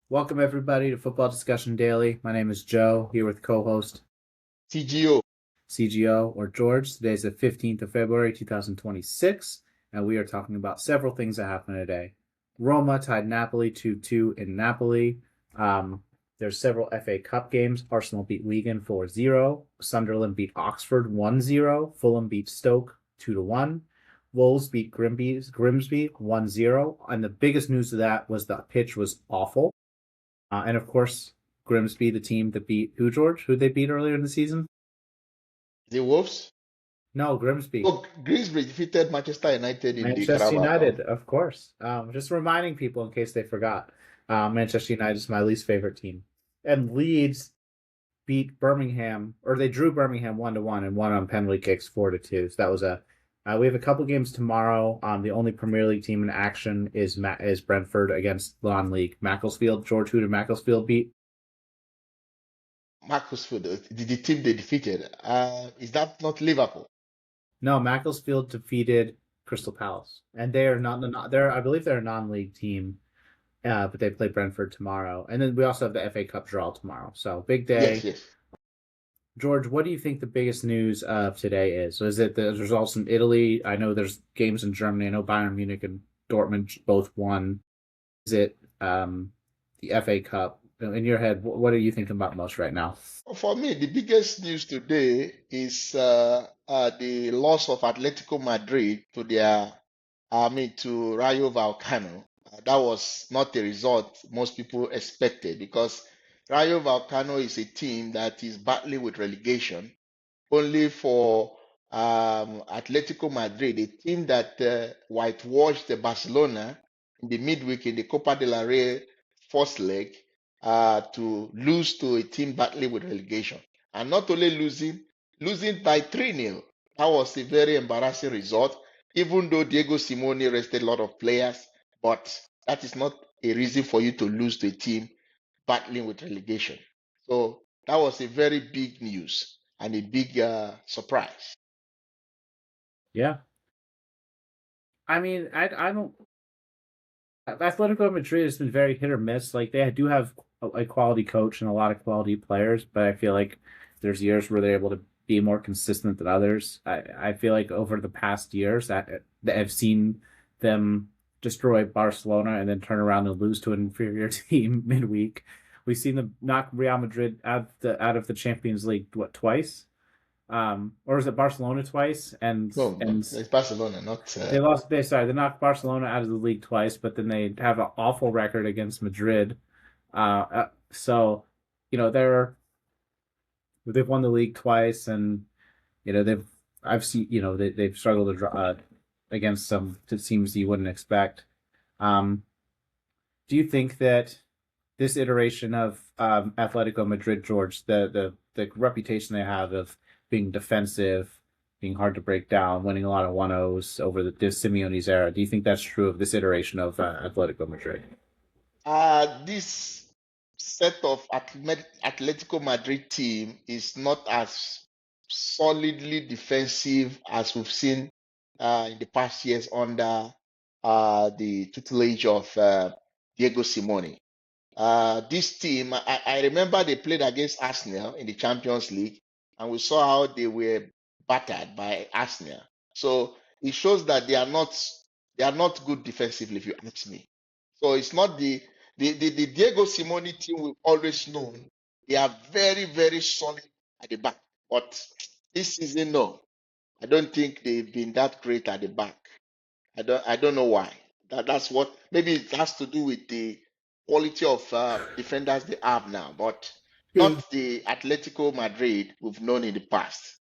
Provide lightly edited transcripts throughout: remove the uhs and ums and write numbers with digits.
Welcome, everybody, to Football Discussion Daily. My name is Joe, here with co host TGO. CGO or George. Today's the 15th of February, 2026, and we are talking about several things that happened today. Roma tied Napoli 2-2 in Napoli. There's several FA Cup games. Arsenal beat Wigan 4-0. Sunderland beat Oxford 1-0. Fulham beat Stoke 2-1. Wolves beat Grimsby 1-0. And the biggest news of that was the pitch was awful. And of course, Grimsby, the team that beat who, George? Who'd they beat earlier in the season? The Wolves. No, Grimsby. Oh, Greensbury defeated Manchester United in the Manchester Carabao Cup. United, of course. Just reminding people in case they forgot. Manchester United is my least favorite team. And Leeds beat Birmingham, or they drew Birmingham 1-1 and won on penalty kicks 4-2. So that was a. We have a couple games tomorrow. The only Premier League team in action is Brentford against non-league Macclesfield. George, who did Macclesfield beat? Macclesfield, the team they defeated. Is that not Liverpool? No, Macclesfield defeated Crystal Palace, and they are not they're I believe they're a non-league team, but they play Brentford tomorrow, and then we also have the FA Cup draw tomorrow. So big Yes, day. yes. George, what do you think the biggest news of today is? So is it the results in Italy? I know there's games in Germany. I know Bayern Munich and Dortmund both won. Is it the FA Cup? In your head, what are you thinking about most right now? For me, the biggest news today is the loss of Atletico Madrid to to Rayo Vallecano. That was not the result most people expected because Rayo Vallecano is a team that is battling with relegation only for Atletico Madrid, a team that whitewashed the Barcelona in the midweek in the Copa del Rey first leg to lose to a team battling with relegation. And not only losing by 3-0. That was a very embarrassing result, even though Diego Simone rested a lot of players, but that is not a reason for you to lose to a team battling with relegation. So that was a very big news and a big surprise. Yeah, I mean, I don't. Atletico Madrid has been very hit or miss. Like they do have a quality coach and a lot of quality players, but I feel like there's years where they're able to be more consistent than others. I feel like over the past years that I've seen them destroy Barcelona and then turn around and lose to an inferior team midweek. We've seen them knock Real Madrid out of the Champions League twice, or is it Barcelona twice? And No, no, and it's Barcelona, not. they lost. They knocked Barcelona out of the league twice, but then they have an awful record against Madrid. So they've won the league twice, and they've I've seen they've struggled to draw against some teams you wouldn't expect. Um, do you think that this iteration of Atletico Madrid, George, the reputation they have of being defensive, being hard to break down, winning a lot of 1-0s over the Simeone's era, do you think that's true of this iteration of Atletico Madrid? This set of Atletico Madrid team is not as solidly defensive as we've seen in the past years under the tutelage of Diego Simone. This team, I remember they played against Arsenal in the Champions League, and we saw how they were battered by Arsenal. So it shows that they are not good defensively, if you ask me. So it's not the Diego Simone team we've always known. They are very, very solid at the back. But this season, no. I don't think they've been that great at the back. I don't know why. That's what maybe it has to do with the quality of defenders they have now, but True. not the Atletico Madrid we've known in the past.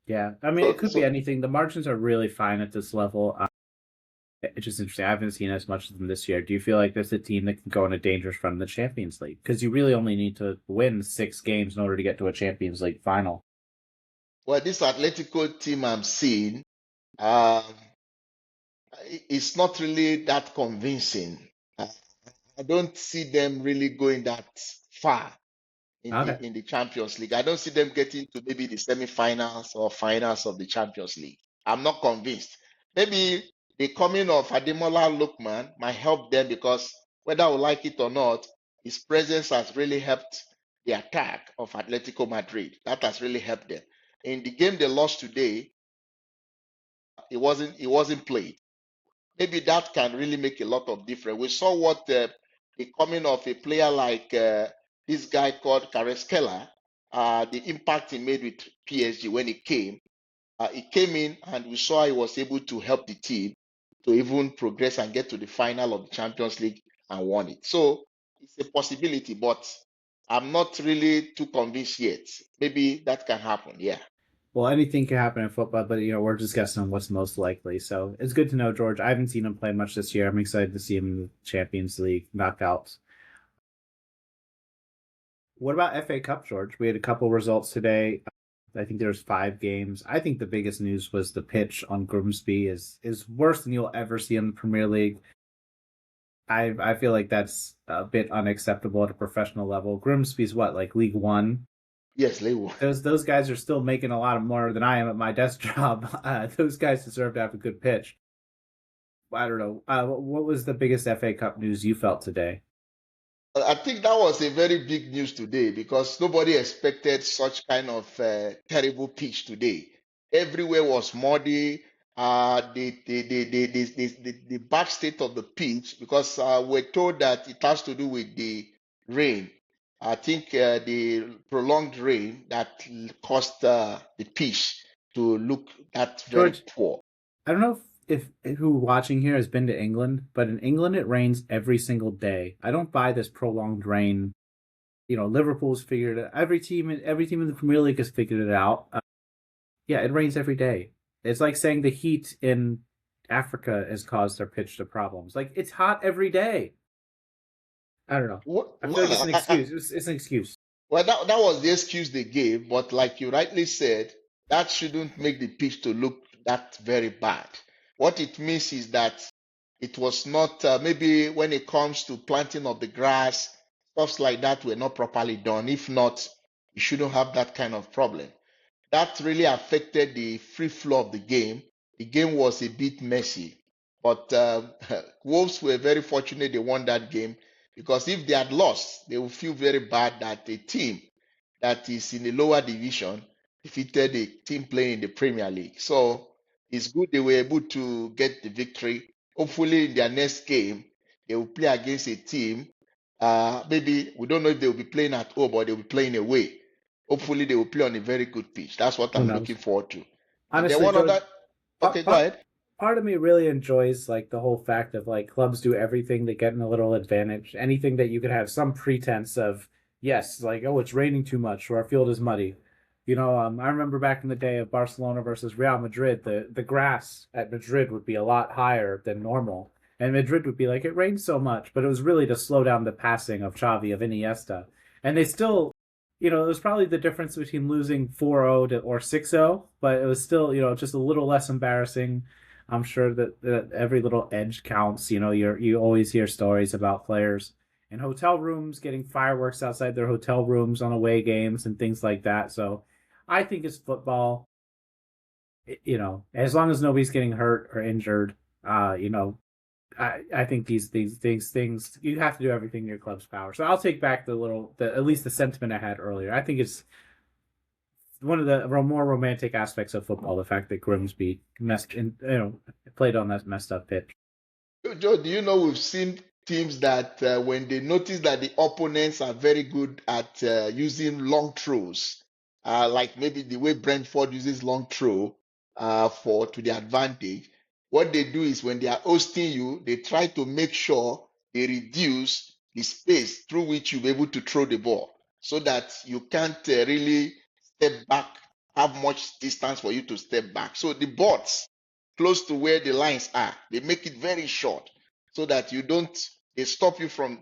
Yeah, I mean, it So could be so anything. The margins are really fine at this level. It's just interesting. I haven't seen as much of them this year. Do you feel like there's a team that can go on a dangerous run in the Champions League? Because you really only need to win 6 games in order to get to a Champions League final. well, this Atletico team I'm seeing, um, it's not really that convincing. Uh, I don't see them really going that far in the Okay. in the Champions League. I don't see them getting to maybe the semi-finals or finals of the Champions League. I'm not convinced. Maybe the coming of Ademola Lookman might help them because whether I like it or not, His presence has really helped the attack of Atletico Madrid. That has really helped them. In the game they lost today, it wasn't played. Maybe that can really make a lot of difference. We saw what the coming of a player like this guy called Carrasquilla, the impact he made with PSG when he came. He came in and we saw he was able to help the team to even progress and get to the final of the Champions League and won it. So it's a possibility, but I'm not really too convinced yet. Maybe that can happen. Yeah. Well, anything can happen in football, but we're just guessing on what's most likely. So it's good to know, George. I haven't seen him play much this year. I'm excited to see him in the Champions League knockouts. What about FA Cup, George? We had a couple results today. I think there's 5 games. I think the biggest news was the pitch on Grimsby is worse than you'll ever see in the Premier League. I feel like that's a bit unacceptable at a professional level. Grimsby's what, like League One? Yes, Lewu. Those guys are still making a lot of more than I am at my desk job. Those guys deserve to have a good pitch. I don't know. What was the biggest FA Cup news you felt today? I think that was a very big news today because nobody expected such kind of terrible pitch today. Everywhere was muddy. The bad state of the pitch because we're told that it has to do with the rain. I think the prolonged rain that caused the pitch to look that very George, poor. I don't know if who watching here has been to England, but in England it rains every single day. I don't buy this prolonged rain. Liverpool's figured it. Every team in the Premier League has figured it out. Yeah, it rains every day. It's like saying the heat in Africa has caused their pitch to problems. Like it's hot every day. I don't know. I feel like it's an Well, excuse. It's an excuse. Well, that was the excuse they gave, but like you rightly said, that shouldn't make the pitch to look that very bad. What it means is that it was not, maybe when it comes to planting of the grass, stuffs like that were not properly done. If not, you shouldn't have that kind of problem. That really affected the free flow of the game. The game was a bit messy, but Wolves were very fortunate they won that game because if they had lost, they would feel very bad that a team that is in the lower division defeated a team playing in the Premier League. So it's good they were able to get the victory. Hopefully, in their next game, they will play against a team. Maybe we don't know if they will be playing at home or they will be playing away. Hopefully, they will play on a very good pitch. That's what Who I'm looking knows? forward to. And then Honestly, one George, other. part, Okay, go part, ahead. part of me really enjoys like the whole fact of like clubs do everything to get in a little advantage. Anything that you could have some pretense of, yes, like, oh, it's raining too much or our field is muddy. I remember back in the day of Barcelona versus Real Madrid, the grass at Madrid would be a lot higher than normal. And Madrid would be like, it rained so much, but it was really to slow down the passing of Xavi, of Iniesta. And they still, it was probably the difference between losing 4-0 or 6-0, but it was still, just a little less embarrassing. I'm sure that every little edge counts. You always hear stories about players in hotel rooms getting fireworks outside their hotel rooms on away games and things like that. So I think it's football. As long as nobody's getting hurt or injured, I think these things you have to do everything in your club's power. So I'll take back at least the sentiment I had earlier. I think it's one of the more romantic aspects of football, the fact that Grimsby played on that messed up pitch. Joe, do you know we've seen teams that when they notice that the opponents are very good at using long throws, like maybe the way Brentford uses long throw for to their advantage, what they do is when they are hosting you, they try to make sure they reduce the space through which you'll be able to throw the ball so that you can't really step back, have much distance for you to step back. So the bots close to where the lines are. They make it very short so that they stop you from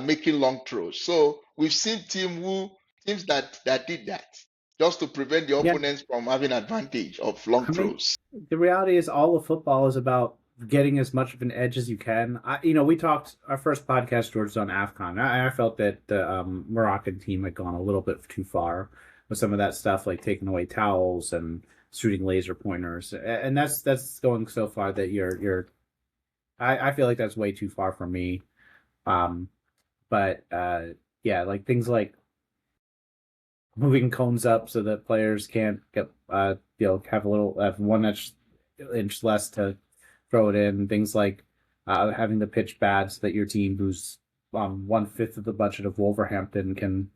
making long throws. So we've seen teams that did that just to prevent the Yeah, opponents from having advantage of long I mean, throws. the reality is all of football is about getting as much of an edge as you can. We talked our first podcast, George, was on AFCON. I felt that the Moroccan team had gone a little bit too far with some of that stuff, like taking away towels and shooting laser pointers, and that's going so far that you're. I feel like that's way too far for me. Um, But yeah, like things like moving cones up so that players can't get have a little have 1 inch less to throw it in. Things like having the pitch bad so that your team, who's 1/5 of the budget of Wolverhampton, can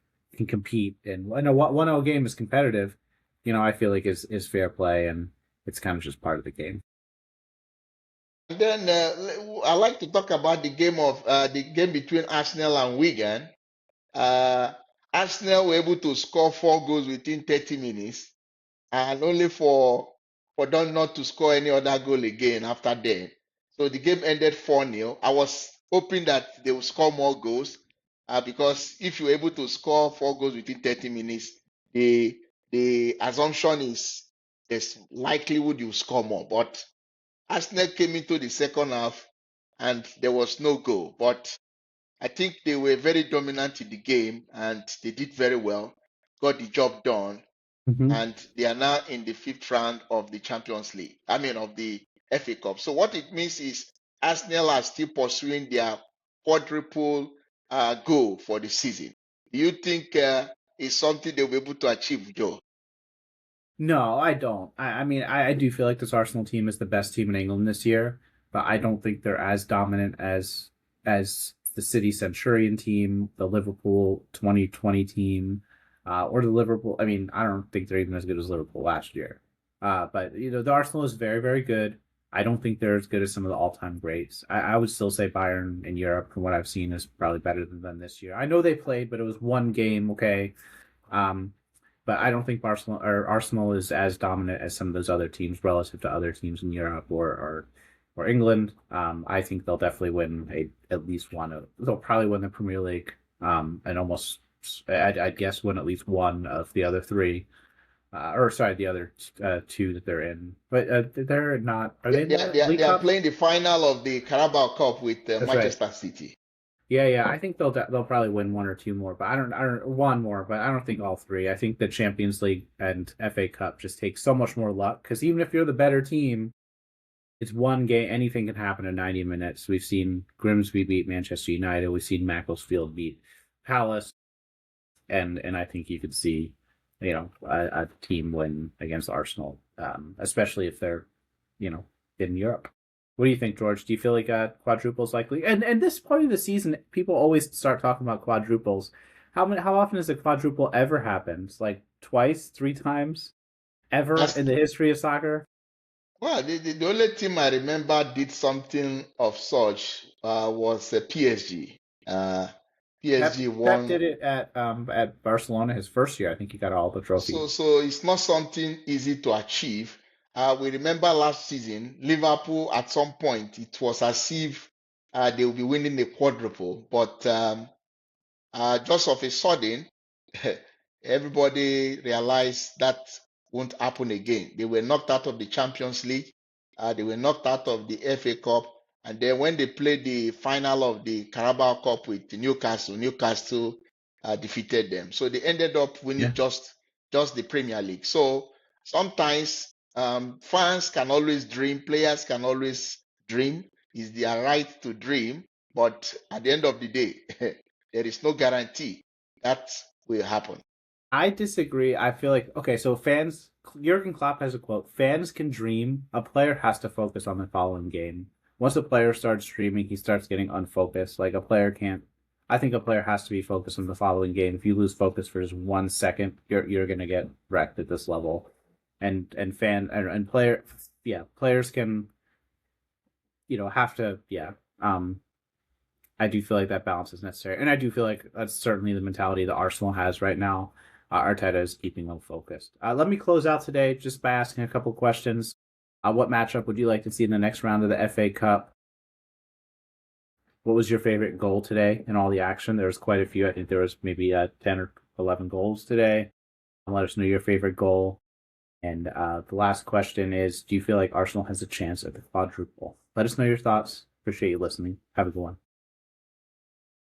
compete. And I know 1-0 game is competitive. I feel like is fair play, and it's kind of just part of the game. And then I like to talk about the game between Arsenal and Wigan. Uh, Arsenal were able to score 4 goals within 30 minutes, and only for them not to score any other goal again after that. So the game ended 4-0. I was hoping that they would score more goals, because if you're able to score 4 goals within 30 minutes, the the assumption is there's likelihood you score more. But Arsenal came into the second half and there was no goal. But I think they were very dominant in the game and they did very well, got the job done, Mm-hmm. and they are now in the fifth round of the Champions League. I mean, of the FA Cup. So what it means is Arsenal are still pursuing their quadruple goal for the season. Do you think it's something they'll be able to achieve, Joe? No, I don't. I mean, I do feel like this Arsenal team is the best team in England this year, but I don't think they're as dominant as the City Centurion team, the Liverpool 2020 team, or the Liverpool. I mean, I don't think they're even as good as Liverpool last year. But the Arsenal is very, very good. I don't think they're as good as some of the all-time greats. I would still say Bayern in Europe, from what I've seen, is probably better than them this year. I know they played, but it was one game, okay. Um, but I don't think Barcelona or Arsenal is as dominant as some of those other teams relative to other teams in Europe or England. I think they'll definitely win at least one. They'll probably win the Premier League, and almost I'd guess win at least one of the other three, or sorry, the other two that they're in. But they're not. Are They, they in they, are, the they, are, League they are Cup? playing the final of the Carabao Cup with That's right. Manchester City. Yeah, yeah. I think they'll probably win one or two more, but I don't one more, but I don't think all three. I think the Champions League and FA Cup just take so much more luck because even if you're the better team, it's one game. Anything can happen in 90 minutes. We've seen Grimsby beat Manchester United. We've seen Macclesfield beat Palace, and I think you could see, a team win against Arsenal, especially if they're, you know, in Europe. What do you think, George? Do you feel like quadruples likely? And this point of the season, people always start talking about quadruples. How often has a quadruple ever happened? Like twice, 3 times ever As in the history of soccer? well, the only team I remember did something of such was PSG. Uh, PSG Pep won. did it at Barcelona his first year. I think he got all the So, trophies. so it's not something easy to achieve. We remember last season, Liverpool at some point, it was as if they will be winning the quadruple, but just of a sudden, everybody realized that won't happen again. They were knocked out of the Champions League, they were knocked out of the FA Cup, and then when they played the final of the Carabao Cup with Newcastle, Newcastle defeated them. So they ended up winning Yeah. just the Premier League. So sometimes fans can always dream, players can always dream. It's their right to dream, but at the end of the day, there is no guarantee that will happen. I disagree. I feel like okay, so fans Jurgen Klopp has a quote, fans can dream, a player has to focus on the following game. Once a player starts dreaming, he starts getting unfocused. Like a player can't I think a player has to be focused on the following game. If you lose focus for just 1 second, you're gonna get wrecked at this level. And player yeah, players can, have to Um I do feel like that balance is necessary, and I do feel like that's certainly the mentality that Arsenal has right now. Arteta is keeping them focused. Let me close out today just by asking a couple questions. What matchup would you like to see in the next round of the FA Cup? What was your favorite goal today in all the action? There was quite a few. I think there was maybe 10 or 11 goals today. Let us know your favorite goal. And the last question is, do you feel like Arsenal has a chance at the quadruple? Let us know your thoughts. Appreciate you listening. Have a good one.